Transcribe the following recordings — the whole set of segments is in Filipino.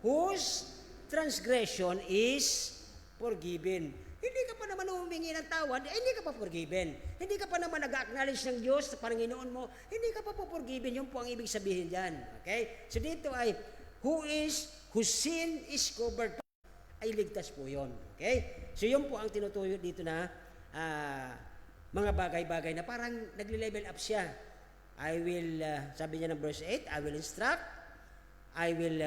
whose transgression is forgiven. Hindi ka pa naman humingi ng tawad, hindi ka pa forgiven. Hindi ka pa naman nag-acknowledge ng Diyos sa Panginoon mo, hindi ka pa po forgiven. Yun po ang ibig sabihin dyan. Okay? So dito ay, whose sin is covered, ay ligtas po yun. Okay? So yun po ang tinutuyo dito na mga bagay-bagay na parang nagle-level up siya. I will, sabi niya ng verse 8, I will instruct, I will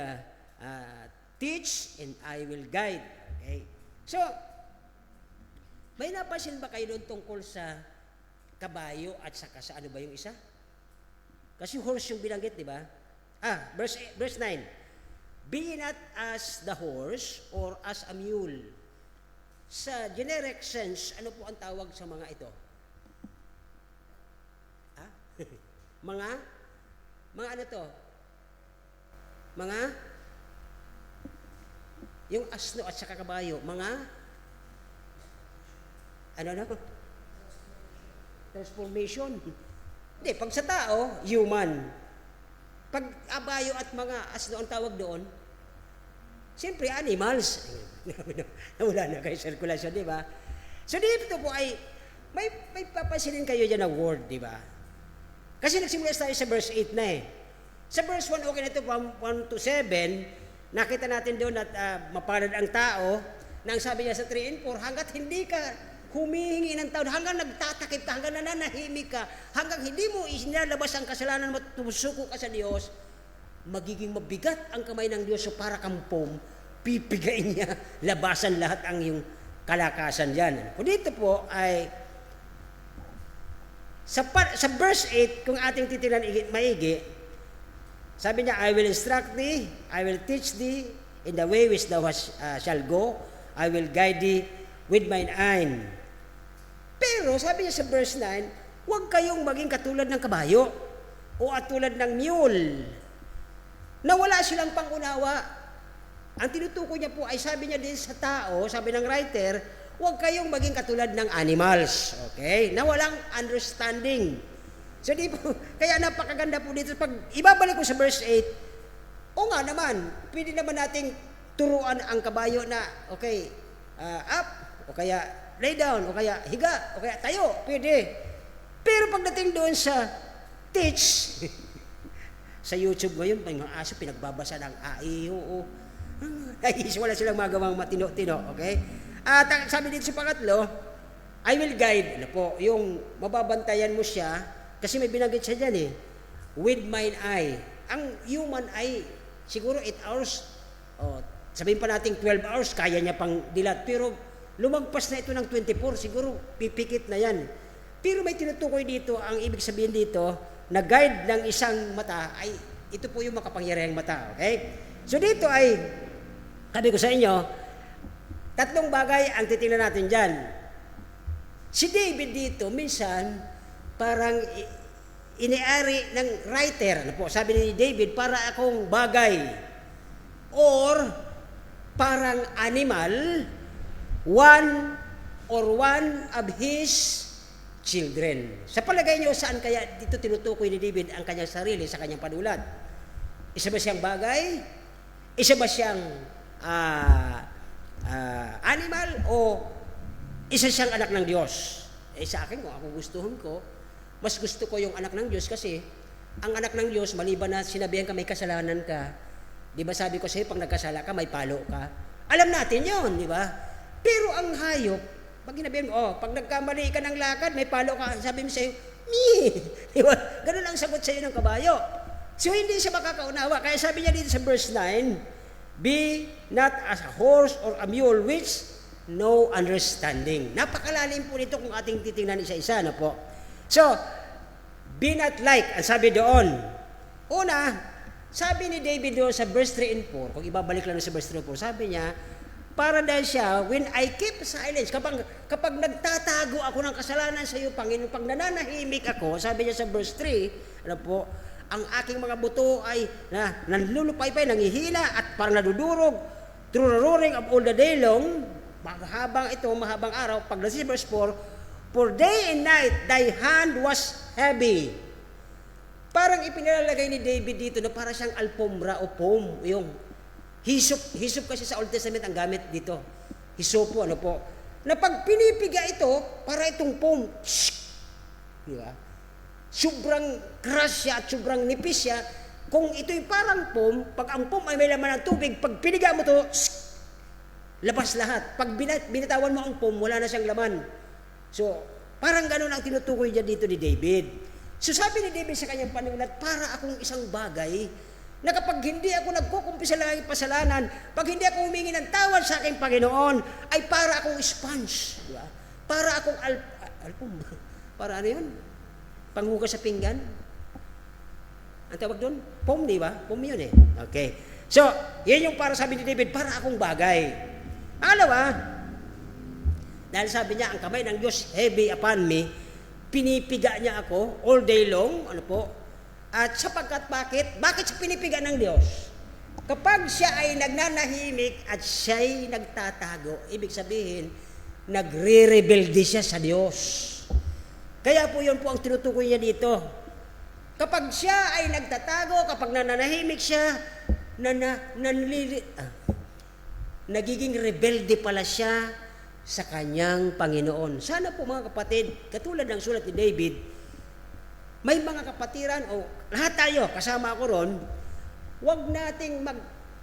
teach, and I will guide. Okay? So, may napansin ba kayo doon tungkol sa kabayo at saka sa ano ba yung isa? Kasi horse yung binanggit, di ba? Verse 9. Be not as the horse or as a mule. Sa generic sense, ano po ang tawag sa mga ito? mga ano to? Yung asno at saka kabayo, transformation. Hindi, pag sa tao, human. Pag abayo at mga asno ang tawag doon, siyempre animals. Nawala na kayo circulation, di ba? So dito po ay, may papansinin kayo dyan na word, di ba? Kasi nagsimula tayo sa verse 8 na eh. Sa verse 1, okay na ito, from 1 to 7, nakita natin doon at mapalad ang tao, na ang sabi niya sa 3 and 4, hanggat hindi ka humihingi ng tawad, hanggang nagtatakip ka, hanggang nananahimik ka, hanggang hindi mo isinalabas ang kasalanan mo at tumusuko ka sa Diyos, magiging mabigat ang kamay ng Diyos. So para kang pom, pipigain niya, labasan lahat ang iyong kalakasan dyan. Kung dito po ay, sa verse 8, kung ating titinan maigi, sabi niya, I will instruct thee, I will teach thee in the way which thou shall go, I will guide thee with mine eye. Pero sabi niya sa verse 9, huwag kayong maging katulad ng kabayo o at tulad ng mule na wala silang pangunawa. Ang tinutukoy niya po ay sabi niya din sa tao, sabi ng writer, huwag kayong maging katulad ng animals, okay? Na walang understanding. So di po, kaya napakaganda po dito. Pag ibabalik ko sa verse 8, o nga naman, pwede naman nating turuan ang kabayo na, okay, up, o kaya lay down, o kaya higa, o kaya tayo, pwede. Pero pagdating doon sa teach, sa YouTube ngayon, may mga aso pinagbabasa ng A-I-O-O. Ay, wala silang magawang matino-tino, okay? At sabi dito sa pangatlo, I will guide. Ano po, yung mababantayan mo siya, kasi may binanggit siya dyan eh, with mine eye. Ang human eye, siguro 8 hours, sabihin pa natin 12 hours, kaya niya pang dilat. Pero lumagpas na ito ng 24, siguro pipikit na yan. Pero may tinutukoy dito, ang ibig sabihin dito, na guide ng isang mata, ay ito po yung makapangyarihang mata. Okay? So dito ay, sabi ko sa inyo, tatlong bagay ang titingnan natin dyan. Si David dito, minsan, parang iniari ng writer, ano po, sabi ni David, para akong bagay or parang animal, one of his children. Sa palagay niyo, saan kaya dito tinutukoy ni David ang kanyang sarili sa kanyang panulat? Isa ba siyang bagay? Isa ba siyang animal? O isa siyang anak ng Diyos? Sa akin, kung ako gustuhin ko, mas gusto ko yung anak ng Diyos kasi ang anak ng Diyos, maliban na sinabihan ka may kasalanan ka, di ba sabi ko sa'yo, pag nagkasala ka, may palo ka. Alam natin yon, di ba? Pero ang hayop, pag ginabihan mo, pag nagkamali ka ng lakad, may palo ka, sabi mo sa'yo, di ba? Ganun ang sagot sa'yo ng kabayo. So hindi siya makakaunawa. Kaya sabi niya dito sa verse 9, be not as a horse or a mule which no understanding. Napakalalim po nito kung ating titingnan isa-isa na po. So, be not like, ang sabi doon. Una, sabi ni David doon sa verse 3 and 4, kung ibabalik lang sa verse 3 and 4, sabi niya, para dahil siya, when I keep silence, kapag nagtatago ako ng kasalanan sa iyo, Panginoon, pag nananahimik ako, sabi niya sa verse 3, ano po, ang aking mga buto ay nanlulupaypay, nangihina, at parang nadudurog, through the roaring of all the day long, mahabang araw, pag nasa verse 4, for day and night, thy hand was heavy. Parang ipinalalagay ni David dito na para siyang alpombra o foam, yung Hisop kasi sa Old Testament ang gamit dito. Hisopo, ano po. Na pag pinipiga ito, para itong foam. Di ba? Sobrang crush siya at sobrang nipis siya. Kung ito'y parang foam, pag ang foam ay may laman ng tubig, pag piniga mo to, labas lahat. Pag binatawan mo ang foam, wala na siyang laman. So, parang ganun ang tinutukoy niya dito ni David. So, sabi ni David sa kanyang panulat, para akong isang bagay na kapag hindi ako nagkukumpisa lang ang pasalanan, pag hindi ako humingi ng tawad sa aking Panginoon, ay para akong sponge. Diba? Para akong para ano yun? Panghugas sa pinggan? Ang tawag doon? Foam, di ba? Foam yun eh. Okay. So, yan yung para sabi ni David, para akong bagay. Pangalawa, dahil sabi niya, ang kamay ng Diyos heavy upon me, pinipiga niya ako all day long, ano po, at sapagkat bakit siya pinipiga ng Diyos? Kapag siya ay nagnanahimik at siya'y nagtatago, ibig sabihin, nagre-rebelde siya sa Diyos. Kaya po yun po ang tinutukoy niya dito. Kapag siya ay nagtatago, kapag nananahimik siya, nagiging rebelde pala siya sa kanyang Panginoon. Sana po mga kapatid, katulad ng sulat ni David, may mga kapatiran o lahat tayo, kasama ako ron, huwag nating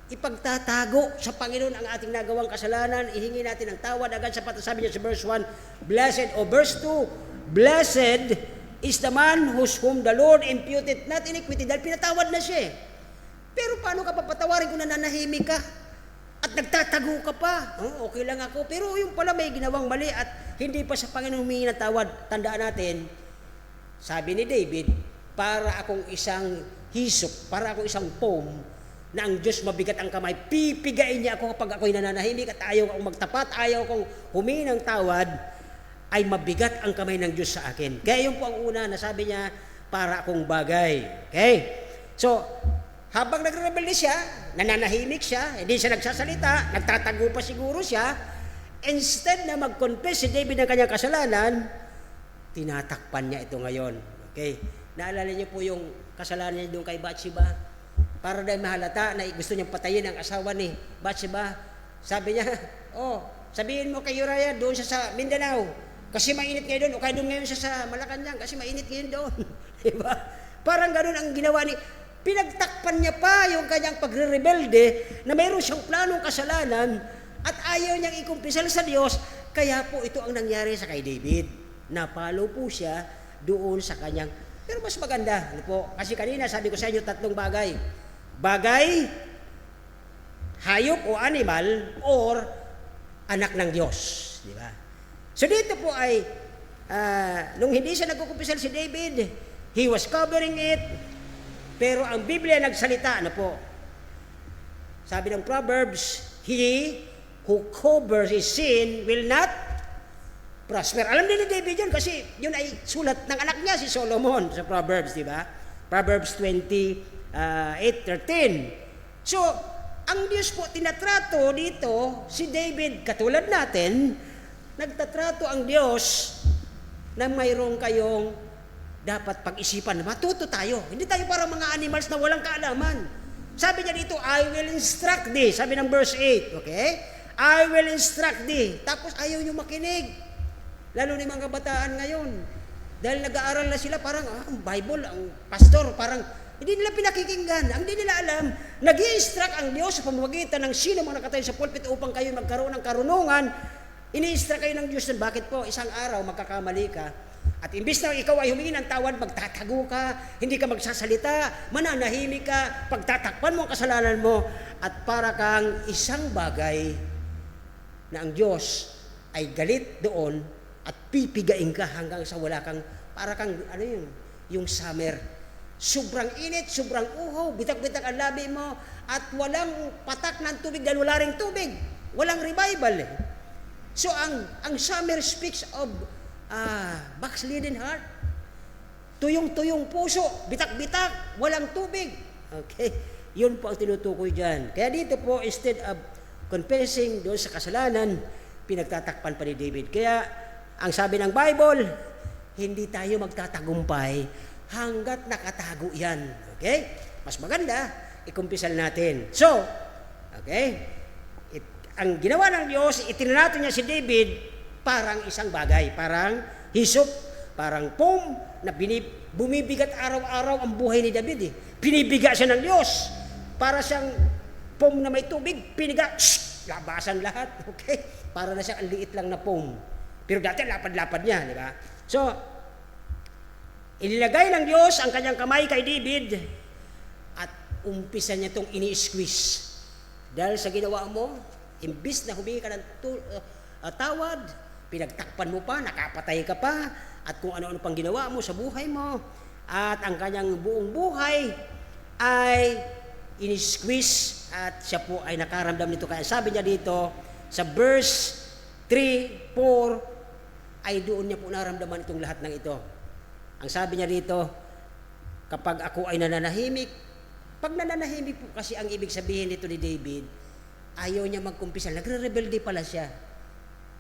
ipagtatago sa Panginoon ang ating nagawang kasalanan, ihingi natin ang tawad agad sa sabi niya sa verse 1, blessed, o verse 2, blessed is the man whom the Lord imputed not iniquity, dahil pinatawad na siya. Pero paano ka papatawarin kung nananahimik ka? At nagtatago ka pa? Okay lang ako. Pero yung pala may ginawang mali at hindi pa sa Panginoon humingi ng tawad. Tandaan natin, sabi ni David, para akong isang hisop, para akong isang foam, na ang Diyos mabigat ang kamay, pipigain niya ako kapag ako'y nananahimik at ayaw akong magtapat, ayaw akong humingi ng tawad, ay mabigat ang kamay ng Diyos sa akin. Kaya yun po ang una na sabi niya, para akong bagay. Okay? So, habang nagre-rebelde siya, nananahimik siya, hindi siya nagsasalita, nagtatago pa siguro siya, instead na mag-confess si David ng kanyang kasalanan, tinatakpan niya ito ngayon. Okay? Naalala niyo po yung kasalanan niya doon kay Bathsheba? Para dahil mahalata na gusto niyang patayin ang asawa ni Bathsheba. Sabi niya, sabihin mo kay Uriah, doon siya sa Mindanao, kasi mainit ngayon doon, o kaya doon ngayon siya sa Malacanang, kasi mainit ngayon doon. Diba? Parang ganun ang ginawa ni... Pinagtakpan niya pa yung kanyang pagre-rebelde na mayroon siyang planong kasalanan at ayaw niyang ikumpisal sa Diyos, kaya po ito ang nangyari sa kay David. Napalo po siya doon sa kanyang... Pero mas maganda, ano po? Kasi kanina sabi ko sa inyo tatlong bagay. Bagay, hayop o animal, or anak ng Diyos. Di ba? So dito po ay, nung hindi siya nagkukumpisal si David, he was covering it. Pero ang Biblia nagsalita, ano po? Sabi ng Proverbs, he who covers his sin will not prosper. Alam din ni David yun kasi yun ay sulat ng anak niya si Solomon sa Proverbs, di ba? Proverbs 28:13. So, ang Diyos po tinatrato dito, si David, katulad natin, nagtatrato ang Diyos na mayroong kayong dapat pag-isipan. Matuto tayo. Hindi tayo para mga animals na walang kaalaman. Sabi niya dito, I will instruct thee. Sabi ng verse 8, okay? I will instruct thee. Tapos ayaw nyo makinig. Lalo ni mga kabataan ngayon. Dahil nag-aaral na sila, parang, ang Bible, ang pastor, parang, hindi nila pinakikinggan. Ang hindi nila alam, nag-i-instruct ang Diyos sa pamamagitan ng sino mga nakatayo sa pulpit upang kayo magkaroon ng karunungan. Ini-instruct kayo ng Diyos na bakit po, isang araw magkakamali ka. At imbis na ikaw ay humingi ng tawad, magtatago ka, hindi ka magsasalita, mananahimik ka, pagtatakpan mo ang kasalanan mo, at para kang isang bagay na ang Diyos ay galit doon at pipigain ka hanggang sa wala kang, para kang, ano yung summer. Sobrang init, sobrang uhaw, bitak-bitak ang labi mo, at walang patak ng tubig dahil wala ring tubig. Walang revival. So ang summer speaks of backslidden heart, tuyong-tuyong puso, bitak-bitak, walang tubig. Okay? Yun po ang tinutukoy dyan. Kaya dito po, instead of confessing doon sa kasalanan, pinagtatakpan pa ni David. Kaya, ang sabi ng Bible, hindi tayo magtatagumpay hanggat nakatago yan. Okay? Mas maganda, ikumpisal natin. So, Okay? Ang ginawa ng Diyos, itinanato niya si David parang isang bagay, parang hisop, parang pom na bumibigat araw-araw ang buhay ni David. Pinibiga siya ng Diyos. Para siyang pom na may tubig, piniga, labasan lahat. Okay? Para na siyang ang liit lang na pom. Pero dati lapad-lapad niya, di ba? So, inilagay ng Diyos ang kanyang kamay kay David at umpisa niya itong ini-squeeze. Dahil sa ginawa mo, imbis na humingi ka ng tawad, pinagtakpan mo pa, nakapatay ka pa, at kung ano-ano pang ginawa mo sa buhay mo, at ang kanyang buong buhay ay ini-squeeze at siya po ay nakaramdam nito. Kaya sabi niya dito sa verse 3, 4, ay doon niya po naramdaman itong lahat ng ito. Ang sabi niya dito, kapag ako ay nananahimik, pag nananahimik po kasi ang ibig sabihin nito ni David, ayaw niya magkumpisal, nagre-rebelde pala siya.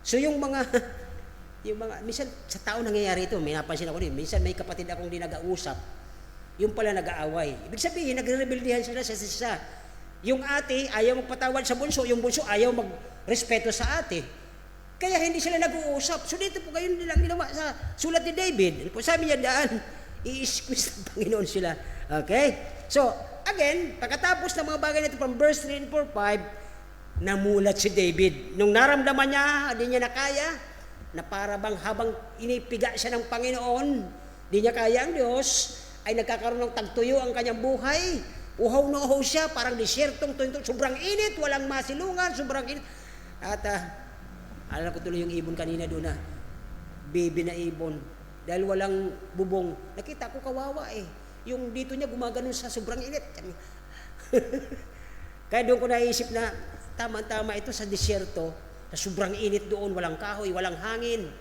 So yung mga, minsan sa tao nangyayari ito, may napansin ako din, minsan may kapatid akong di nag-ausap, yung pala nag-aaway. Ibig sabihin, nagre-rebeldehan sila sa isa. Yung ate, ayaw magpatawad sa bunso, yung bunso ayaw magrespeto sa ate. Kaya hindi sila nag-uusap. So dito po kayo nilang ginawa sa sulat ni David. Sabi niya daan, i-squeeze ng Panginoon sila. Okay? So, again, pagkatapos ng mga bagay nito from verse 3 and 4, 5, namulat si David. Nung naramdaman niya, di niya nakaya, na para bang habang inipiga siya ng Panginoon, di niya kaya ang Diyos, ay nagkakaroon ng tagtuyo ang kanyang buhay. Uhaw na uhaw siya, parang disyertong tuyo, sobrang init, walang masilungan, sobrang init. At alam ko tuloy yung ibon kanina doon na, baby na ibon, dahil walang bubong. Nakita ko kawawa yung dito niya gumaganon sa sobrang init. Kaya doon ko naisip na, tama-tama ito sa disyerto, sa sobrang init doon, walang kahoy, walang hangin,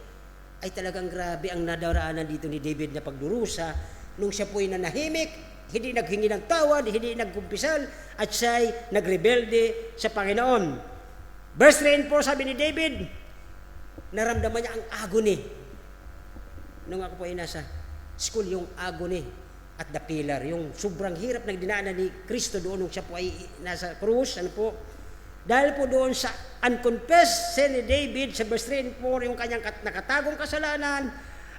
ay talagang grabe ang nadaraanan dito ni David na pagdurusa, nung siya po'y nanahimik, hindi naghingi ng tawad, hindi nagkumpisal, at siya'y nagrebelde sa Panginoon. Verse 3 and 4, sabi ni David, naramdaman niya ang agony. Nung ako po ay nasa school, yung agony at the pillar, yung sobrang hirap na dinaanan ni Kristo doon nung siya po ay nasa krus, dahil po doon sa unconfessed sin ni David, sa verse 3 and 4, yung kanyang nakatagong kasalanan,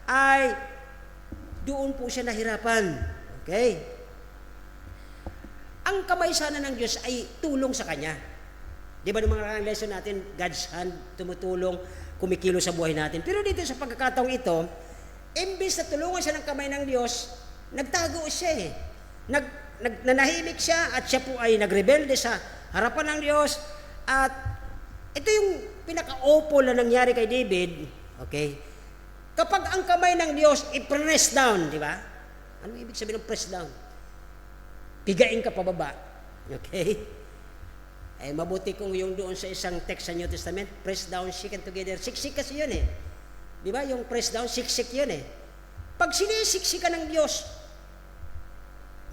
ay doon po siya nahirapan. Okay? Ang kamay sana ng Diyos ay tulong sa kanya. Di ba, ng mga lesson natin, God's hand tumutulong, kumikilo sa buhay natin. Pero dito sa pagkakataong ito, imbis na tulungan siya ng kamay ng Diyos, nagtago siya nanahimik siya at siya po ay nagrebelde sa harapan ng Diyos. At ito yung pinaka-opal na nangyari kay David. Okay? Kapag ang kamay ng Diyos i-press down, di ba? Ano ibig sabihin ng press down? Pigain ka pababa. Okay? Mabuti kung yung doon sa isang text sa New Testament, press down, shaken together. Siksik kasi yun Di ba? Yung press down, siksik yun Pag sinisiksikan ng Diyos,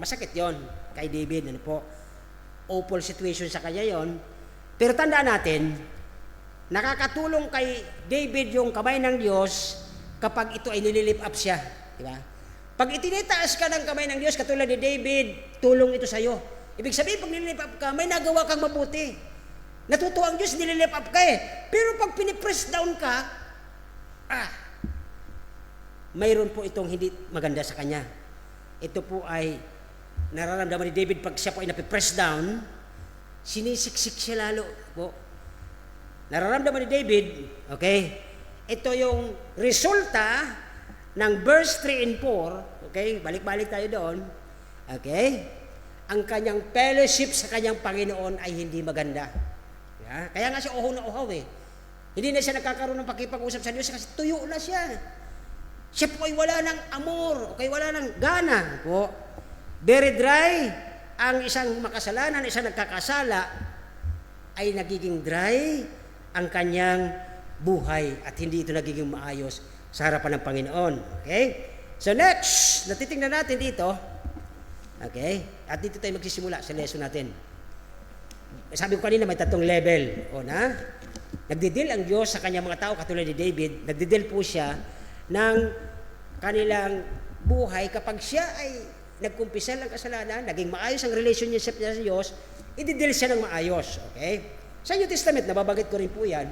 masakit yon kay David. Awful situation sa kanya yon. Pero tandaan natin, nakakatulong kay David yung kamay ng Diyos kapag ito ay nililip up siya. Di ba? Pag itinitaas ka ng kamay ng Diyos, katulad ni David, tulong ito sa iyo. Ibig sabihin, pag nililip up ka, may nagawa kang mabuti. Natutuwa ang Diyos, nililip up ka Pero pag pinipress down ka, mayroon po itong hindi maganda sa kanya. Ito po ay nararamdaman ni David pag siya po ay napipress down, sinisiksik siya lalo po. Nararamdaman ni David, okay? Ito yung resulta ng verse 3 and 4, okay? Balik-balik tayo doon, okay? Ang kanyang fellowship sa kanyang Panginoon ay hindi maganda. Yeah? Kaya nga siya uhaw na uhaw Hindi na siya nagkakaroon ng pakipag-usap sa Diyos kasi tuyo na siya. Siya po ay wala ng amor, okay? Wala ng gana po. Very dry ang isang makasalanan, isang nagkakasala, ay nagiging dry ang kanyang buhay at hindi ito nagiging maayos sa harapan ng Panginoon. Okay? So next, natitingnan natin dito, okay? At dito tayo magsisimula sa lesson natin. Sabi ko kanina may 3 level. Nagdidil ang Diyos sa kanyang mga tao katulad ni David. Nagdidil po siya ng kanilang buhay kapag siya ay nagkumpisal ng kasalanan, naging maayos ang relationship niya sa Diyos, i-deal siya ng maayos. Okay? Sa New Testament, nababanggit ko rin po yan,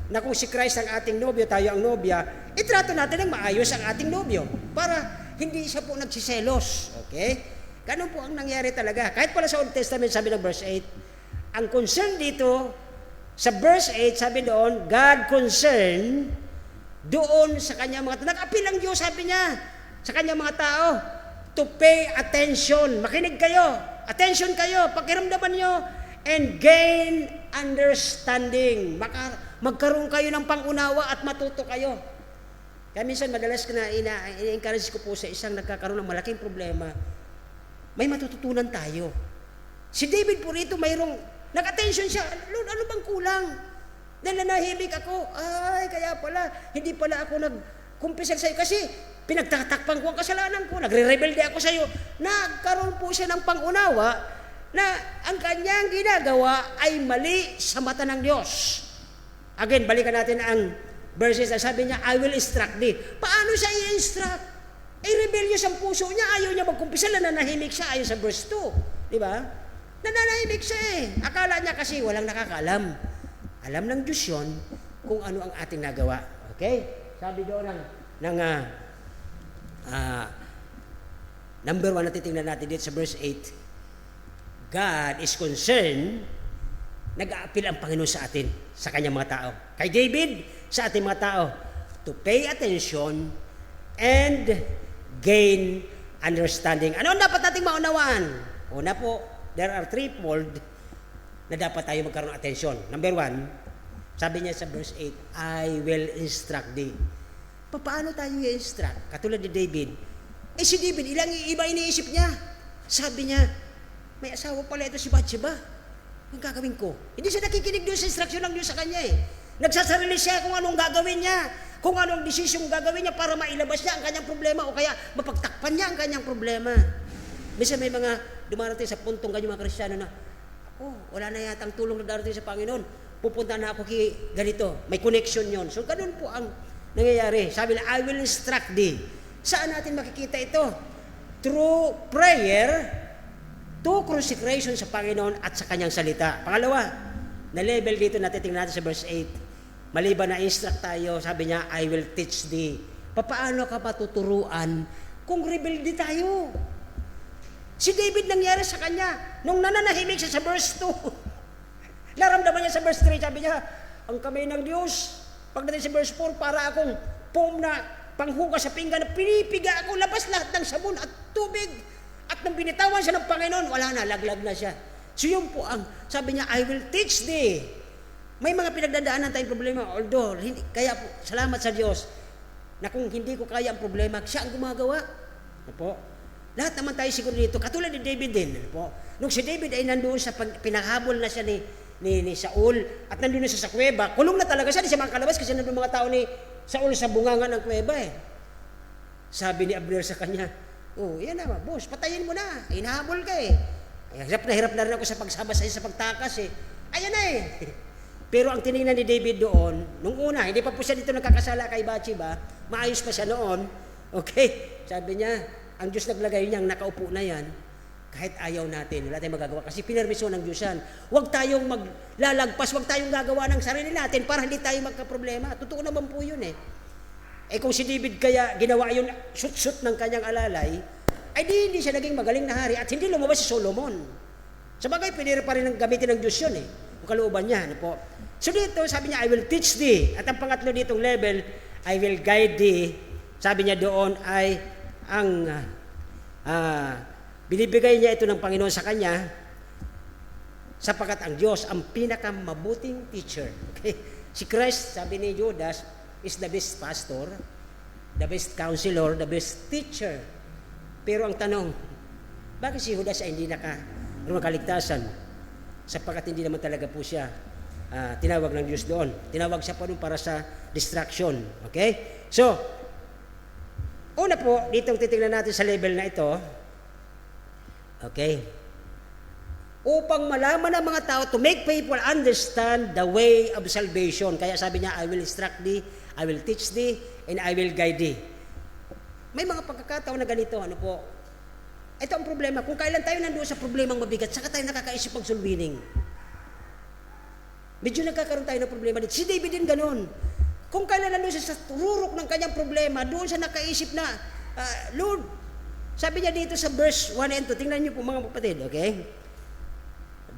na kung si Christ ang ating nobyo, tayo ang nobya, itrato natin ng maayos ang ating nobyo para hindi siya po nagsiselos. Okay? Ganun po ang nangyari talaga. Kahit pala sa Old Testament, sabi ng verse 8, ang concern dito, sa verse 8, sabi doon, God concern doon sa kanyang mga tao. Nag-appeal ang Diyos, sabi niya, sa kanyang mga tao, to pay attention. Makinig kayo. Attention kayo. Pakiramdaman nyo and gain understanding. Magkaroon kayo ng pangunawa at matuto kayo. Kaya minsan madalas ko na ina-encourage ko po sa isang nagkakaroon ng malaking problema, may matututunan tayo. Si David po rito mayroong nag-attention siya. Lord, ano bang kulang? Dahil nanahimik ako. Ay, kaya pala, hindi pala ako nag-kumpisal sa'yo kasi pinagtatakpan ko ang kasalanan ko. Nagre-rebelde ako sa'yo. Nagkaroon po siya ng pangunawa na ang kanyang ginagawa ay mali sa mata ng Diyos. Again, balikan natin ang verses na sabi niya, I will instruct thee. Paano siya i-instruct? Rebellious ang puso niya. Ayaw niya magkumpisal na nanahimik siya ayon sa verse 2. Di ba? Nananahimik siya eh. Akala niya kasi walang nakakaalam. Alam ng Diyos yun kung ano ang ating nagawa. Okay? Sabi doon number 1 na titingnan natin dito sa verse 8. God is concerned, nag-a-appeal ang Panginoon sa atin, sa kanyang mga tao. Kay David, sa ating mga tao, to pay attention and gain understanding. Ano ang dapat nating maunawaan? Una po, there are threefold na dapat tayo magkaroon ng atensyon. Number 1, sabi niya sa verse 8, I will instruct thee. Paano tayo i-instruct? Katulad ni David. Si David, iba iniisip niya. Sabi niya, may asawa pala ito si Bathsheba. Ang gagawin ko? Hindi siya nakikinig doon sa instruction ng Diyos sa kanya eh. Nagsasarili siya kung anong gagawin niya, kung anong desisyong gagawin niya para mailabas niya ang kanyang problema o kaya mapagtakpan niya ang kanyang problema. Minsan may mga dumarating sa puntong ganyan mga Kristiyano na, wala na yatang tulong na darating sa Panginoon. Pupunta na ako kay ganito. May connection yon. So, ganun po ang nangyayari. Sabi na, I will instruct thee. Saan natin makikita ito? Through prayer, to consecration sa Panginoon at sa kanyang salita. Pangalawa, na level dito natin tingnan natin sa verse 8. Maliban na instruct tayo, sabi niya, I will teach thee. Paano ka patuturuan kung rebelde tayo? Si David nangyari sa kanya nung nananahimik siya sa verse 2. Naramdaman niya sa verse 3, sabi niya, ang kamay ng Diyos. Pagdating sa verse 4, para akong foam na panghugas sa pinggan na pinipiga ako, labas lahat ng sabon at tubig. At nang binitawan siya ng Panginoon, wala na, laglag na siya. So yun po ang, sabi niya, I will teach thee. May mga pinagdadaanan tayong problema, although, kaya po, salamat sa Diyos, na kung hindi ko kaya ang problema, siya ang gumagawa. Ano po? Lahat naman tayo siguro dito, katulad ni David din. Ano po? Nung si David ay nandoon sa pinaghabol na siya ni Saul, at nandoon na siya sa kuweba, kulong na talaga siya, di siya makalabas kasi nandoon mga tao ni Saul sa bunganga ng kuweba eh. Sabi ni Abner sa kanya, yan na, boss, patayin mo na, hinahabol ka eh. Hirap na rin ako sa pagsama sa pagtakas eh. Ayan na eh. Pero ang tinignan ni David doon, nung una, hindi pa po siya dito nagkakasala kay Bathsheba, maayos pa siya noon, okay, sabi niya, ang Diyos naglagay niyang nakaupo na yan, kahit ayaw natin, wala tayong magagawa. Kasi pinermisyon ng Diyos yan. Huwag tayong maglalagpas, huwag tayong gagawa ng sarili natin para hindi tayo magkaproblema. Totoo naman po yun eh. Kung si David kaya ginawa yun, shoot ng kanyang alalay, ay hindi siya naging magaling na hari at hindi lumabas si Solomon. Sabagay, pinira pa rin ng gamitin ng Diyos yun eh. Ang kalooban niya, ano po. So dito, sabi niya, I will teach thee. At ang pangatlo ditong level, I will guide thee. Sabi niya doon ay ang binibigay niya ito ng Panginoon sa kanya sapagkat ang Diyos ang pinakamabuting teacher. Okay? Si Christ, sabi ni Judas, is the best pastor, the best counselor, the best teacher. Pero ang tanong, bakit si Judas ay hindi nakaligtasan? Sapagkat hindi naman talaga po siya tinawag ng Diyos doon. Tinawag siya pa doon para sa distraction. Okay? So, una po, ditong titingnan natin sa level na ito, okay, upang malaman ng mga tao to make people understand the way of salvation. Kaya sabi niya, I will instruct thee, I will teach thee, and I will guide thee. May mga pagkakataon na ganito, ano po, Ito ang problema. Kung kailan tayo nandoon sa problemang mabigat, saka tayo nakakaisip pag sulbining. Medyo nagkakaroon tayo ng problema dito. Si David din ganun. Kung kailan nandoon siya sa tururok ng kanyang problema, doon siya nakaisip na, Lord, sabi niya dito sa verse 1 and 2, tingnan niyo po mga kapatid, okay?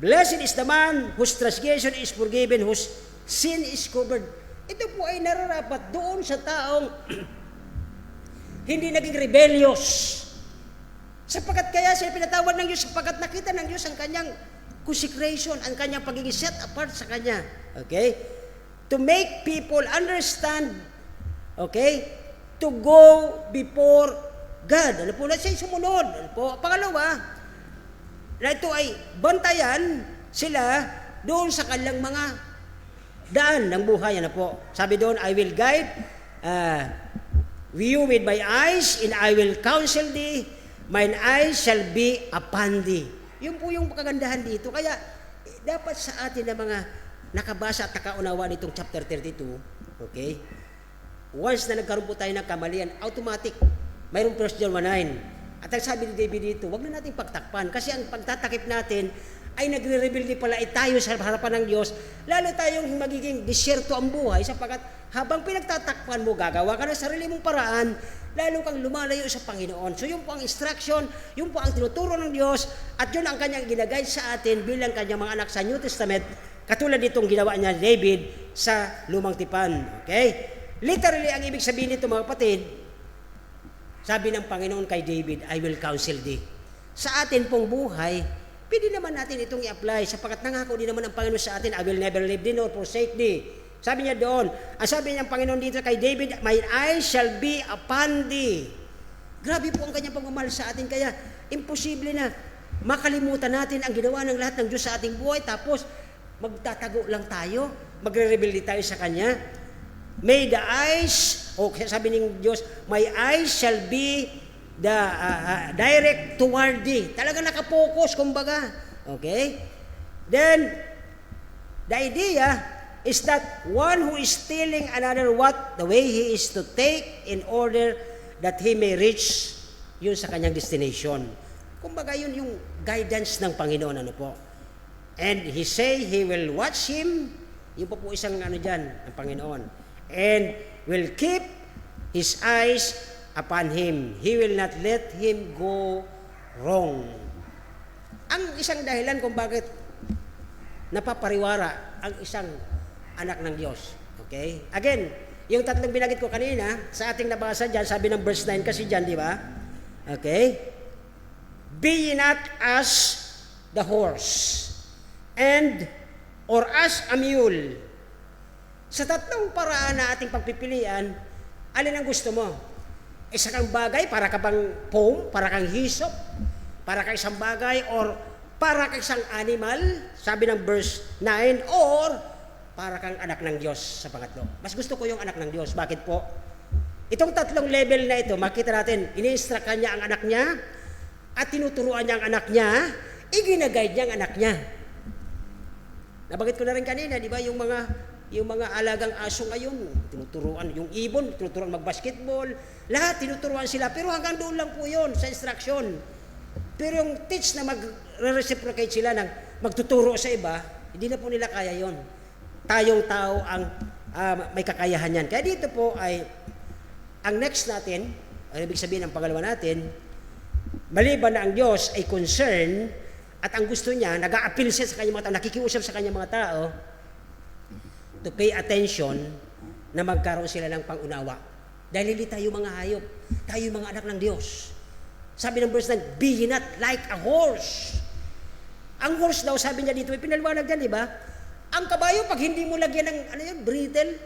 Blessed is the man whose transgression is forgiven, whose sin is covered. Ito po ay nararapat doon sa taong hindi naging rebellious. Sapagkat kaya siya pinatawad ng Diyos, sapagkat nakita ng Diyos ang kanyang consecration, ang kanyang pagiging set apart sa kanya. Okay? To make people understand, okay, to go before God. Ano po na siya sumunod? Ano po? Pangalawa, na ito ay bantayan sila doon sa kanilang mga daan ng buhay. Ano po? Sabi doon, I will guide you with my eyes, and I will counsel thee, mine eyes shall be upon thee. Yun po yung kagandahan dito. Kaya, dapat sa atin na mga nakabasa at nakaunawa nitong chapter 32, okay? Once na nagkaroon po tayo ng kamalian, automatic, mayroong 1 John 1:9. At ang sabi ni David dito, wag na natin pagtakpan. Kasi ang pagtatakip natin ay nagre-reveal din pala tayo sa harapan ng Diyos. Lalo tayong magiging disyerto ang buhay sapagkat habang pinagtatakpan mo, gagawa ka ng sarili mong paraan, lalo kang lumalayo sa Panginoon. So yun po ang instruction, yun po ang tinuturo ng Diyos, at yun ang kanyang ginagay sa atin bilang kanyang mga anak sa New Testament, katulad ditong ginawa niya David sa Lumang Tipan. Okay? Literally, ang ibig sabihin nito mga kapatid, sabi ng Panginoon kay David, I will counsel thee. Sa atin pong buhay, pwede naman natin itong i-apply sapagkat nangako din naman ang Panginoon sa atin, I will never leave thee nor forsake thee. Sabi niya doon, ang sabi ng Panginoon dito kay David, my eyes shall be upon thee. Grabe po ang kanyang pagmamahal sa atin, kaya imposible na makalimutan natin ang ginawa ng lahat ng Diyos sa ating buhay, tapos magtatago lang tayo, magre-rebel tayo sa Kanya. May the eyes, sabi ng Diyos, my eyes shall be the direct toward thee. Talaga nakapokus, kumbaga. Okay? Then, the idea is that one who is telling another what the way he is to take in order that he may reach yun sa kanyang destination. Kumbaga yun yung guidance ng Panginoon, ano po. And he say he will watch him, yun po isang dyan, ng Panginoon. And will keep his eyes upon him. He will not let him go wrong. Ang isang dahilan kung bakit napapariwara ang isang anak ng Diyos. Okay? Again, yung tatlong binanggit ko kanina, sa ating nabasa dyan, sabi ng verse 9 kasi dyan, di ba? Okay? Be ye not as the horse, and or as a mule. Sa tatlong paraan na ating pagpipilian, alin ang gusto mo? Isa kang bagay, para ka bang foam, para kang hisop, para ka isang bagay, or para ka isang animal, sabi ng verse 9, or para kang anak ng Diyos sa pangatlo. Mas gusto ko yung anak ng Diyos. Bakit po? Itong tatlong level na ito, makita natin, ini-instruct niya ang anak niya, at tinuturuan niya ang anak niya, iginaguide niya ang anak niya. Nabanggit ko na rin kanina, di ba, yung mga alagang aso ngayon, tinuturuan, yung ibon, tinuturuan mag-basketball, lahat tinuturuan sila, pero hanggang doon lang po yun sa instruction. Pero yung teach na mag-reciprocate sila ng magtuturo sa iba, hindi na po nila kaya yon. Tayong tao ang may kakayahan yan. Kaya dito po ay, ang next natin, ang ibig sabihin ng pangalawa natin, maliban na ang Diyos ay concern, at ang gusto niya, nag-a-appeal siya sa kanyang mga tao, nakikiusap sa kanyang mga tao, to pay attention na magkaroon sila ng pangunawa. Dahil hindi tayo mga hayop, tayo mga anak ng Diyos. Sabi ng verse 9, be ye not like a horse. Ang horse daw, sabi niya dito, may pinaliwanag dyan, di ba? Ang kabayo, pag hindi mo lagyan ng, brittle,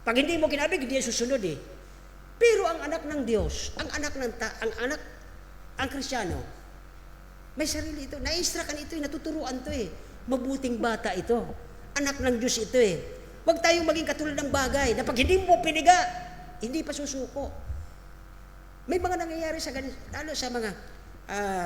pag hindi mo kinabig, hindi yan susunod eh. Pero ang anak ng Diyos, ang Kristiyano, may sarili ito, na-instructan ito, natuturuan ito eh. Mabuting bata ito. Anak ng Diyos ito eh. Huwag tayong maging katulad ng bagay na pag hindi mo piniga, hindi pa susuko. May mga nangyayari sa ganito, lalo sa mga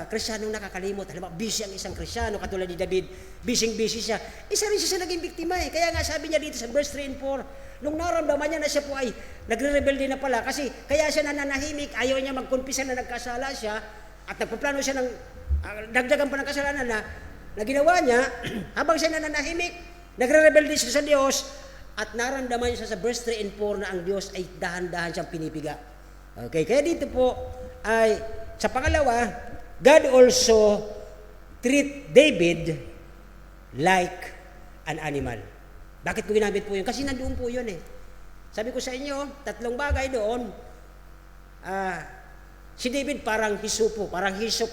Kristiyanong nakakalimot. Alam mo, busy ang isang Kristiyano, katulad ni David, busy siya. Isa rin siya naging biktima eh. Kaya nga sabi niya dito sa verse 3 and 4, nung naramdaman niya na siya po ay nagre-rebelde na pala, kasi kaya siya nananahimik, ayaw niya magkumpisa na nagkasala siya, at nagpaplano siya ng dagdagan pa ng kasalanan na ginawa niya, habang siya nananahimik, nagre-rebelde siya sa Diyos, at naramdaman niya sa verse 3 and 4 na ang Diyos ay dahan-dahan siyang pinipiga. Okay, kaya dito po ay, sa pangalawa, God also treat David like an animal. Bakit ko ginamit po yun? Kasi nandoon po yun eh. Sabi ko sa inyo, 3 bagay doon. Si David parang hisupo, parang hisop.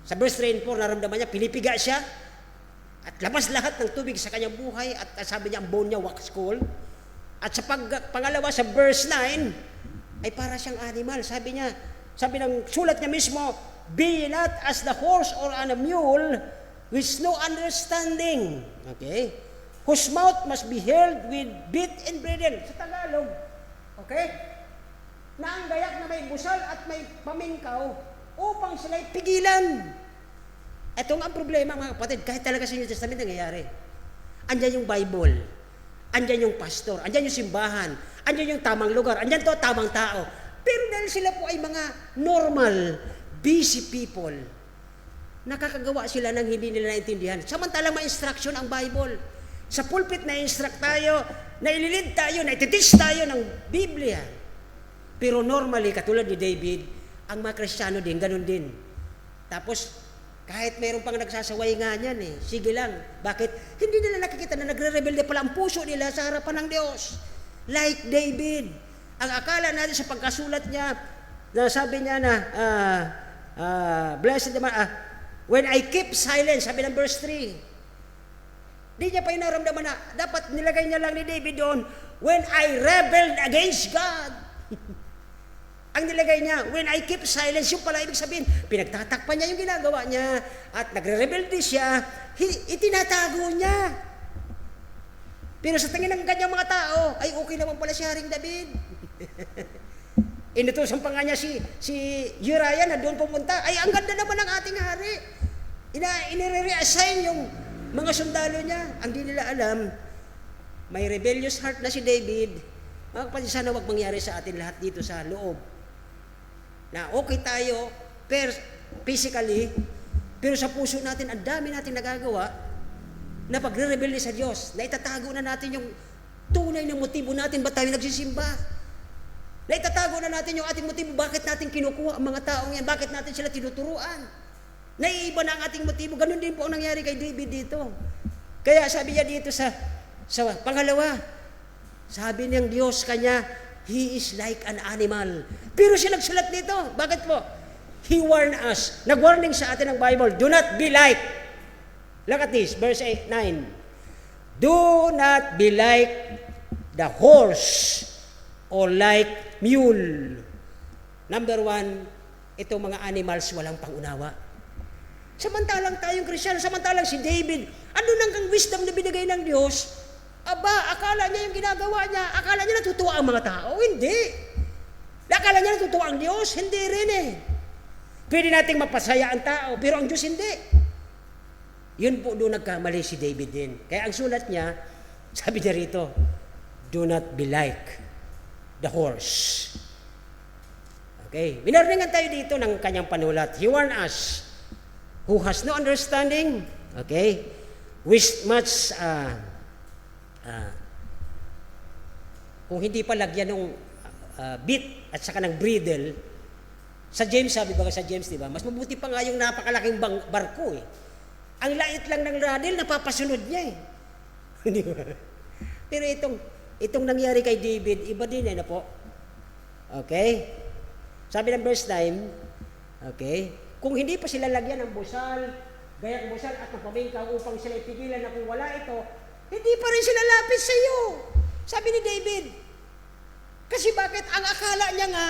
Sa verse 3 and 4, naramdaman niya, pinipiga siya, at labas lahat ng tubig sa kanyang buhay, at sabi niya, ang bone niya wax cold. At sa pangalawa, sa verse 9, ay para siyang animal. Sabi ng sulat niya mismo, be not as the horse or on a mule, with no understanding. Okay? Whose mouth must be held with bit and bridle. Sa Tagalog. Okay? Na ang gayak na may busal at may pamingkaw upang sila'y pigilan. Ito nga ang problema, mga kapatid, kahit talaga sa New Testament nangyayari. Andyan yung Bible, andyan yung pastor, andyan yung simbahan, andyan yung tamang lugar, andyan to tamang tao. Pero dahil sila po ay mga normal, busy people, nakakagawa sila ng hindi nila naintindihan. Samantalang may instruction ang Bible. Sa pulpit na instruct tayo, na ililid tayo, na ititeach tayo ng Biblia. Pero normally, katulad ni David, ang mga Kristiyano din, ganun din. Tapos, kahit mayroon pang nagsasaway nga niyan eh, sige lang. Bakit? Hindi nila nakikita na nagre-rebelde pala ang puso nila sa harapan ng Diyos. Like David. Ang akala natin sa pagkasulat niya, na sabi niya na, blessed naman, when I keep silent, sabi ng verse 3, di niya pa yung naramdaman na, dapat nilagay niya lang ni David doon, when I rebelled against God. Ang nilagay niya, when I keep silence, yung pala ibig sabihin, pinagtatakpan niya yung ginagawa niya, at nagre-rebelde siya, itinatago niya. Pero sa tingin ng kanyang mga tao, ay okay naman pala si Haring David. Inutusan pa nga niya si Uriah na doon pumunta, ay ang ganda naman ng ating hari. Inire-reassign yung mga sundalo niya. Ang di nila alam, may rebellious heart na si David. Mga kapatid, sana wag mangyari sa atin lahat dito sa loob. Na okay tayo, physically, pero sa puso natin, ang dami natin nagagawa na pagre-rebelde sa Diyos, na itatago na natin yung tunay na motibo natin, ba't tayo nagsisimba? Na itatago na natin yung ating motibo, bakit natin kinukuha ang mga taong yan, bakit natin sila tinuturuan? Naiiba na ang ating motibo, ganun din po ang nangyari kay David dito. Kaya sabi niya dito sa pangalawa, sabi niyang Diyos kanya, He is like an animal. Pero siya nagsulat nito. Bakit po? He warned us. Nag-warning sa atin ng Bible. Do not be like. Look at this, verse 9. Do not be like the horse or like mule. Number 1, itong mga animals walang pangunawa. Samantalang tayong Kristiyano, samantalang si David, ano nang kang wisdom na binigay ng Diyos? Aba, akala niya yung ginagawa niya, akala niya natutuwa ang mga tao. Hindi. Akala niya natutuwa ang Diyos. Hindi rin eh. Pwede nating mapasaya ang tao, pero ang Diyos hindi. Yun po doon nagkamali si David din. Kaya ang sulat niya, sabi niya rito, do not be like the horse. Okay. Winarningan tayo dito ng kanyang panulat. He warned us, who has no understanding, okay, which much, kung hindi pa lagyan ng bit at saka ng bridle, sa James, sabi ba sa James, di ba? Mas mabuti pa nga yung napakalaking barko eh. Ang lait lang ng radil, napapasunod niya eh. Di ba? Pero itong nangyari kay David, iba din eh na po. Okay? Sabi ng verse 9, okay, kung hindi pa sila lagyan ng busal, gayang busal at ng pamingkaw upang sila ipigilan na kung wala ito, hindi pa rin sila lapit sa iyo. Sabi ni David. Kasi bakit? Ang akala niya nga,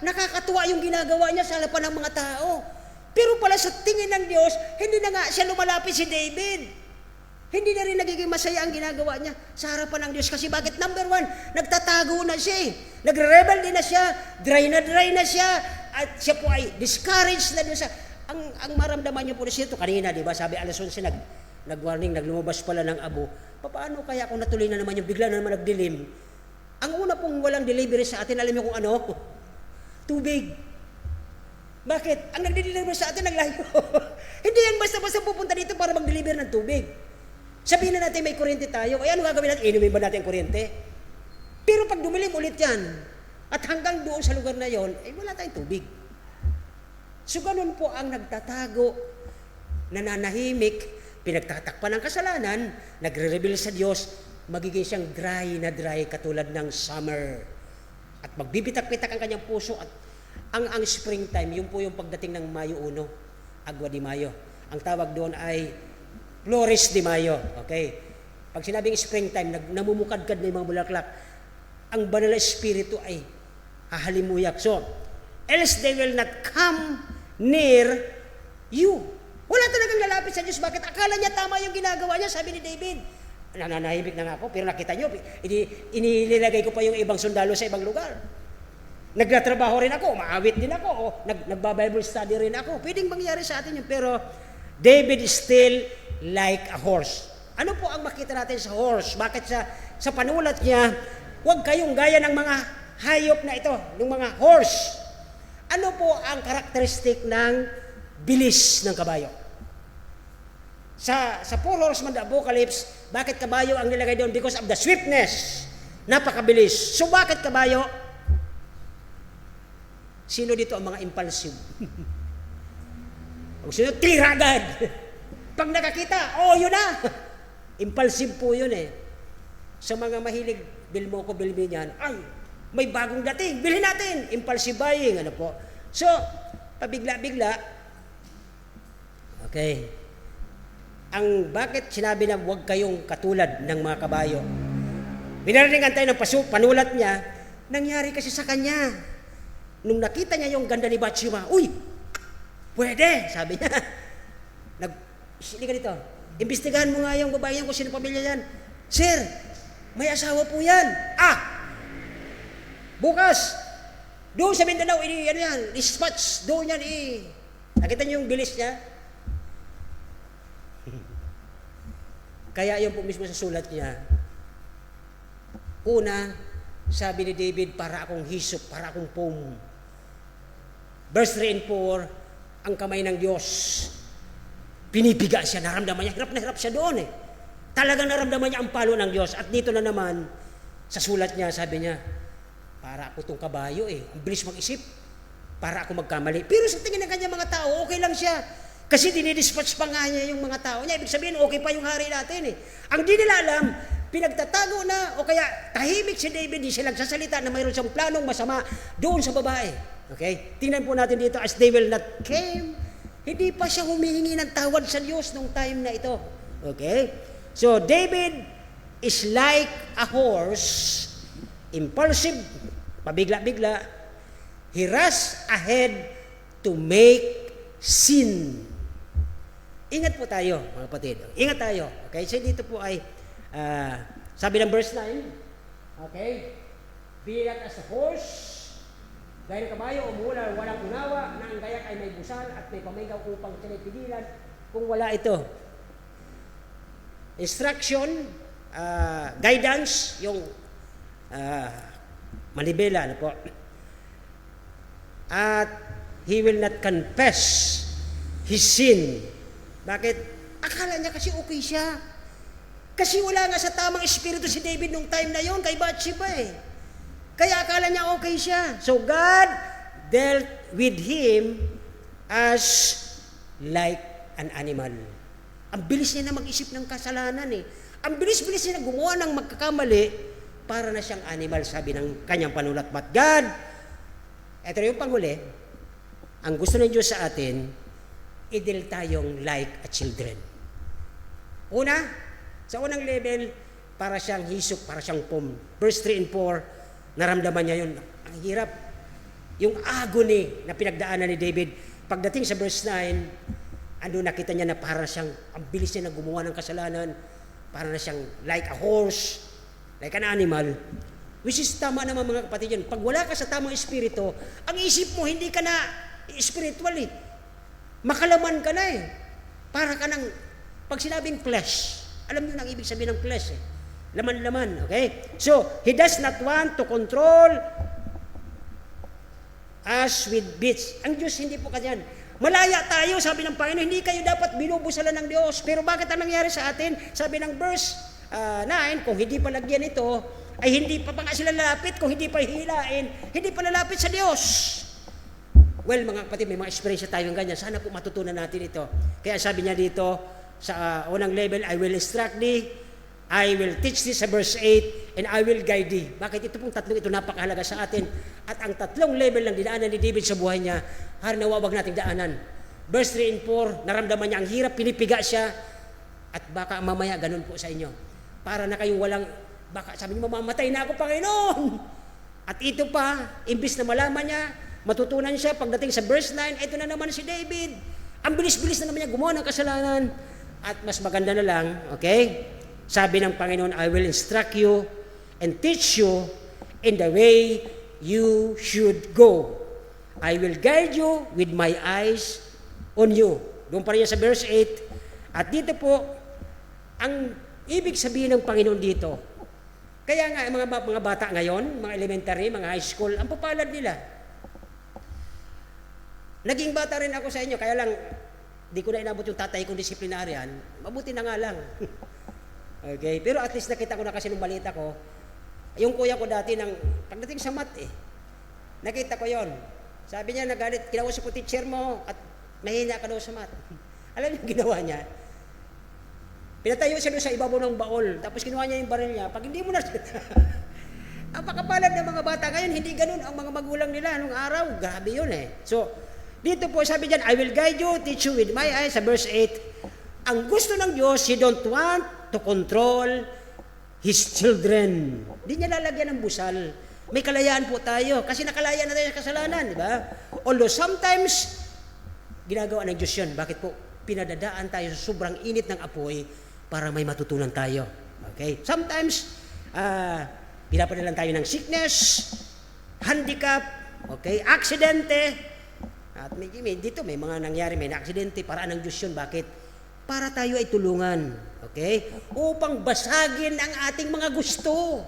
nakakatuwa yung ginagawa niya sa harapan ng mga tao. Pero pala sa tingin ng Diyos, hindi na nga siya lumalapit si David. Hindi na rin nagiging masaya ang ginagawa niya sa harapan ng Diyos. Kasi bakit? Number 1, nagtatago na siya eh. Nagre-rebel din na siya, dry na siya, at siya po ay discouraged na doon sa... Ang maramdaman niyo po na siya ito kanina, di ba? Sabi alas 11 nag-warning, naglumabas pala ng abo. Paano kaya kung natuloy na naman yung bigla na naman nagdilim? Ang una pong walang delivery sa atin, alam niyo kung ano? Tubig. Bakit? Ang nagde-deliver sa atin, naglayo. Hindi yan basta-basta pupunta dito para mag-deliver ng tubig. Sabihin na natin may kuryente tayo. Ay, ano gagawin natin? Inumin ba natin kuryente? Pero pag dumilim ulit yan, at hanggang doon sa lugar na yon, wala tayong tubig. So, ganun po ang nagtatago, nananahimik, pinagtatakpan ng kasalanan, nagre-reveal sa Diyos, magiging siyang dry na dry katulad ng summer. At magbibitak-bitak ang kanyang puso at ang springtime, yun po yung pagdating ng Mayo 1, Agua de Mayo. Ang tawag doon ay Flores de Mayo. Okay? Pag sinabing springtime, namumukadkad na yung mga bulaklak, ang banal na espiritu ay hahalimuyak. So, else they will not come near you. Wala talagang lalapit sa Diyos. Bakit? Akala niya tama yung ginagawa niya, sabi ni David. Nananahimik na nga ako, pero nakita niyo, inilagay ko pa yung ibang sundalo sa ibang lugar. Nagtatrabaho rin ako, maawit din ako, o nagba-Bible study rin ako. Pwedeng mangyari sa atin yun, pero David is still like a horse. Ano po ang makita natin sa horse? Bakit sa panulat niya, huwag kayong gaya ng mga hayop na ito, ng mga horse. Ano po ang karakteristik ng bilis ng kabayo? Sa Four Horsemen of the Apocalypse, bakit kabayo ang nilagay doon? Because of the swiftness. Napakabilis. So bakit kabayo? Sino dito ang mga impulsive? Kung sino, tira agad. Pag nakakita, yun na. Impulsive po yun eh. Sa mga mahilig, bil mo ko, bilbi niyan, ay, may bagong dating, bilhin natin. Impulsive buying, ano po. So, pabigla-bigla, okay, ang bakit sinabi na huwag kayong katulad ng mga kabayo? Binariningan tayo ng panulat niya, nangyari kasi sa kanya. Nung nakita niya yung ganda ni Bathsheba, uy, pwede, sabi niya. Hindi ka dito, imbestigahan mo nga yung babae yan kung sino pamilya yan. Sir, may asawa po yan. Bukas, doon sa Mindanao, dispatch, doon yan, nakita niyo yung bilis niya? Kaya yung po mismo sa sulat niya, una, sabi ni David, para akong hisop, para akong foam. Verse 3 and 4, ang kamay ng Diyos, pinipiga siya, naramdaman niya, hirap na hirap siya doon eh. Talagang naramdaman niya ang palo ng Diyos. At dito na naman, sa sulat niya, sabi niya, para ako tong kabayo ang bilis mag-isip, para ako magkamali. Pero sa tingin ng kanya mga tao, okay lang siya. Kasi dinidispatch pa nga niya yung mga tao niya. Ibig sabihin, okay pa yung hari natin eh. Ang di nila alam, pinagtatago na, o kaya tahimik si David, di siya nagsasalita na mayroon siyang planong masama doon sa babae. Okay? Tingnan po natin dito, as they will not came, hindi pa siya humihingi ng tawad sa Diyos nung time na ito. Okay? So, David is like a horse, impulsive, pabigla-bigla, he rush ahead to make sin. Ingat po tayo, mga kapatid. Ingat tayo. Okay? So, dito po ay, sabi ng verse 9, okay? Be not as a horse, gaya ng kabayo, umulan, walang unawa, na ang gayak ay may busal at may pamigaw upang sila'y pigilan kung wala ito. Instruction, guidance, yung manibela, ano po. At he will not confess his sin. Bakit? Akala niya kasi okay siya. Kasi wala nga sa tamang espiritu si David nung time na yon kay Bathsheba eh. Kaya akala niya okay siya. So God dealt with him as like an animal. Ang bilis niya na mag-isip ng kasalanan eh. Ang bilis-bilis niya na gumawa ng magkakamali para na siyang animal, sabi ng kanyang panulat. But God, ito yung panghuli, ang gusto ng Diyos sa atin, i-deal tayong like a children. Una, sa unang level, para siyang hisok, para siyang pom. Verse 3 and 4, naramdaman niya yun. Ang hirap. Yung agony na pinagdaanan ni David. Pagdating sa verse 9, ando nakita niya na para siyang, ang bilis niya na gumawa ng kasalanan, para na siyang like a horse, like an animal. Which is tama naman mga kapatid yan. Pag wala ka sa tamang espiritu, ang isip mo, hindi ka na spiritual eh. Makalaman ka na eh. Para ka ng, pag sinabing flesh, alam niyo na ang ibig sabihin ng flesh eh. Laman-laman, okay? So, he does not want to control as with beasts. Ang Diyos hindi po kanyan. Malaya tayo, sabi ng Panginoon, hindi kayo dapat binubusalan ng Diyos. Pero bakit ang nangyari sa atin? Sabi ng verse 9, kung hindi pa lagyan ito, ay hindi pa nga sila lalapit, kung hindi pa hilain, hindi pa lalapit sa Diyos. Well, mga kapatid, may mga experience tayo ng ganyan. Sana po matutunan natin ito. Kaya sabi niya dito, sa unang level, I will instruct thee, I will teach thee sa verse 8, and I will guide thee. Bakit ito pong tatlong ito napakahalaga sa atin? At ang tatlong level ng dinaanan ni David sa buhay niya, nawa wag nating daanan. Verse 3 and 4, naramdaman niya ang hirap, pinipiga siya, at baka mamaya ganun po sa inyo. Para na kayong walang, baka sabi niyo, mamamatay na ako, Panginoon. At ito pa, imbis na malaman niya, matutunan siya, pagdating sa verse 9, ito na naman si David. Ang bilis-bilis na naman niya gumawa ng kasalanan. At mas maganda na lang, okay? Sabi ng Panginoon, I will instruct you and teach you in the way you should go. I will guide you with my eyes on you. Doon pa rin sa verse 8. At dito po, ang ibig sabihin ng Panginoon dito, kaya nga mga bata ngayon, mga elementary, mga high school, ang papalad nila. Naging bata rin ako sa inyo, kaya lang, di ko na inabot yung tatay kong disiplinaryan, mabuti na nga lang. Okay, pero at least nakita ko na kasi nung balita ko, yung kuya ko dati pagdating sa math nakita ko yon. Sabi niya, nagalit, kinausap ko teacher mo at mahina ka daw sa math. Alam niyo yung ginawa niya? Pinatayo siya doon sa ibabaw ng baol, tapos kinuha niya yung baril niya, pag hindi mo na ang pakapalad ng mga bata ngayon, hindi ganun ang mga magulang nila nung araw, grabe yun So, dito po sabi diyan, I will guide you, teach you with my eyes, sa verse 8, ang gusto ng Diyos, He don't want to control His children. Hindi niya lalagyan ng busal. May kalayaan po tayo, kasi nakalaya na tayo sa kasalanan, di ba? Although sometimes, ginagawa ng Diyos yun. Bakit po? Pinadadaan tayo sa sobrang init ng apoy para may matutunan tayo. Okay? Sometimes, pinapadalan tayo ng sickness, handicap, okay, aksidente, at dito may mga nangyari, may na-aksidente, paraan ng Diyos yun. Bakit? Para tayo ay tulungan, okay? Upang basagin ang ating mga gusto.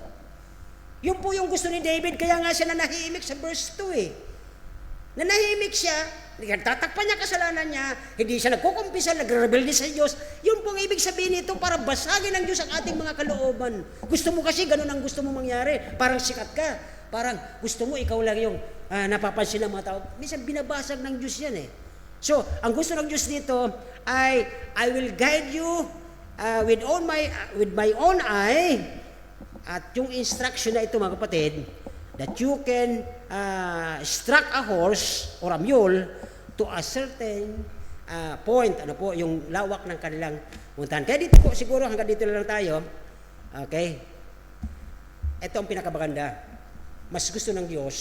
Yun po yung gusto ni David, kaya nga siya nanahimik sa verse 2 Nanahimik siya, nagtatakpan niya kasalanan niya, hindi siya nagkukumpisa, nagre-rebelde sa Diyos. Yun po ang ibig sabihin nito, para basagin ng Diyos ang ating mga kalooban. Gusto mo kasi, ganun ang gusto mo mangyari. Parang sikat ka, parang gusto mo, ikaw lang yung napapansin ng mga tao. Minsan binabasag ng Diyos yan So, ang gusto ng Diyos dito ay, I will guide you with my own eye. At yung instruction na ito, mga kapatid, that you can instruct a horse or a mule to a certain point, yung lawak ng kanilang puntahan. Kaya dito po, siguro hanggang dito na lang tayo. Okay? Ito ang pinakabaganda. Mas gusto ng Diyos,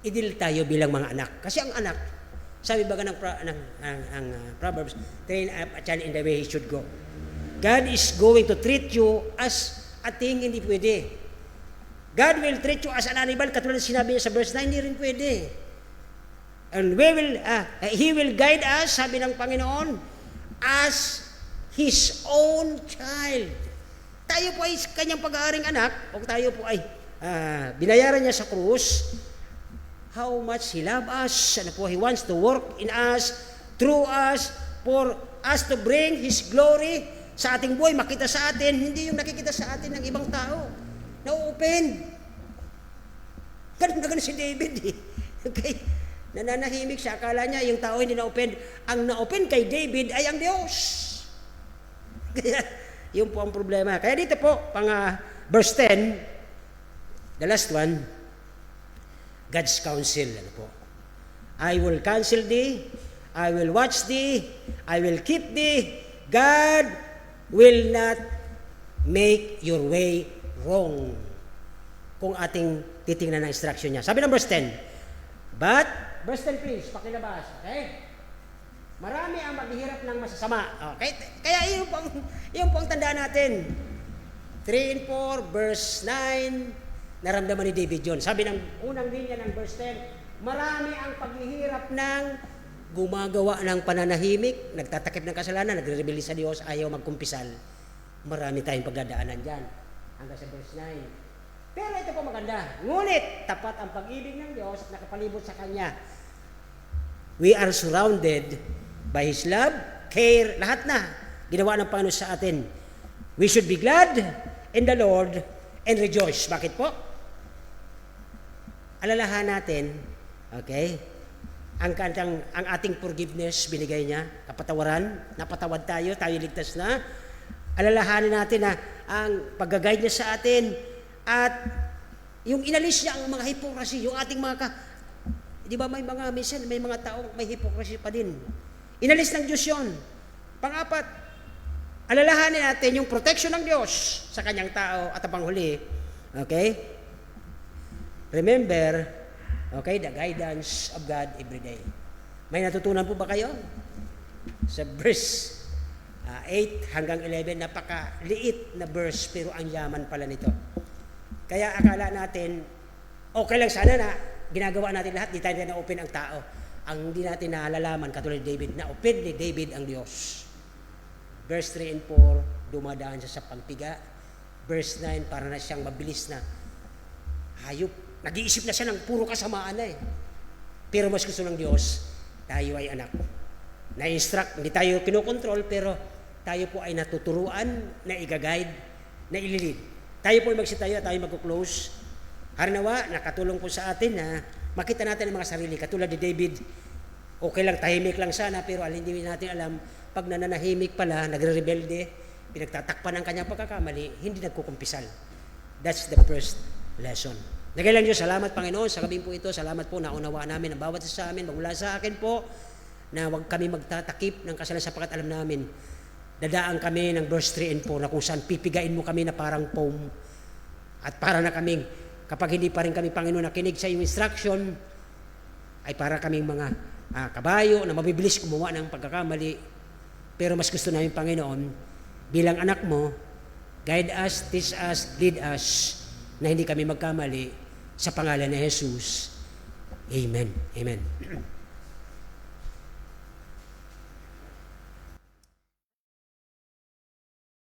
idil tayo bilang mga anak. Kasi ang anak, sabi baga ng Proverbs, train up a child in the way he should go. God is going to treat you as a thing, hindi pwede. God will treat you as an animal, katulad sinabi niya sa verse 9, hindi rin pwede. And He will guide us, sabi ng Panginoon, as His own child. Tayo po ay kanyang pag-aaring anak, o tayo po ay binayaran niya sa krus, how much He loves us, He wants to work in us, through us, for us to bring His glory sa ating buhay, makita sa atin, hindi yung nakikita sa atin ng ibang tao. Na-open. Ganun na ganun si David Okay? Nananahimik siya, akala niya yung tao hindi na-open. Ang na-open kay David ay ang Diyos. Kaya, yun po ang problema. Kaya dito po, verse 10, the last one, God's counsel. I will counsel thee, I will watch thee, I will keep thee. God will not make your way wrong. Kung ating titingnan ng instruction niya. Sabi ng verse 10, but, verse 10 please, pakilabas, okay? Marami ang maghihirap ng masasama. Okay? Kaya yun po ang tandaan natin. 3 and 4, verse 9, naramdaman ni David John. Sabi ng unang linya ng verse 10, marami ang paghihirap ng gumagawa ng pananahimik, nagtatakip ng kasalanan, nagre-rebelde sa Diyos, ayaw magkumpisal. Marami tayong pagdadaanan dyan. Hanggang sa verse 9. Pero ito po maganda. Ngunit, tapat ang pag-ibig ng Diyos at nakapalibot sa Kanya. We are surrounded by His love, care, lahat na ginawa ng Panginoon sa atin. We should be glad in the Lord and rejoice. Bakit po? Alalahan natin, okay, ang ating forgiveness binigay niya, kapatawaran, napatawad tayo ligtas na. Alalahanin natin na ang pag-guide niya sa atin at yung inalis niya ang mga hypocrisy, yung ating mga di ba may mga taong may hypocrisy pa din. Inalis ng Diyos yun. Pang-apat, alalahanin natin yung protection ng Diyos sa kanyang tao at ang panghuli. Okay? Remember, okay, the guidance of God every day. May natutunan po ba kayo? Sa verse 8 hanggang 11, napakaliit na verse pero ang yaman pala nito. Kaya akala natin, okay lang sana na ginagawa natin lahat, di tayo na-open ang tao. Ang hindi natin nalalaman, katulad ni David, na-open ni David ang Diyos. Verse 3 and 4, dumadaan siya sa pagpiga. Verse 9, para na siyang mabilis na hayop. Nag-iisip na siya ng puro kasamaan na eh. Pero mas gusto ng Diyos, tayo ay anak. Na-instruct, hindi tayo kinokontrol, pero tayo po ay natuturuan, na i-guide, na ililid. Tayo po ay magsitayo, tayo mag-close. Harnawa, nakatulong po sa atin na makita natin ang mga sarili. Katulad ni David, okay lang, tahimik lang sana, pero hindi natin alam, pag nananahimik pala, nagre-rebelde, pinagtatakpan ng kanyang pagkakamali, hindi nagkukumpisal. That's the first lesson. Nagailan Diyos, salamat Panginoon, sa gabing po ito, salamat po, naunawaan namin ang bawat isa sa amin, magmula sa akin po, na huwag kami magtatakip ng kasalanan sapagkat alam namin, dadaan kami ng verse 3 and 4 na kung saan pipigain mo kami na parang foam, at para na kaming, kapag hindi pa rin kami Panginoon nakinig sa iyong instruction, ay para kaming mga kabayo na mabibilis gumawa ng pagkakamali, pero mas gusto namin Panginoon, bilang anak mo, guide us, teach us, lead us, na hindi kami magkamali, sa pangalan ni Jesus. Amen. Amen.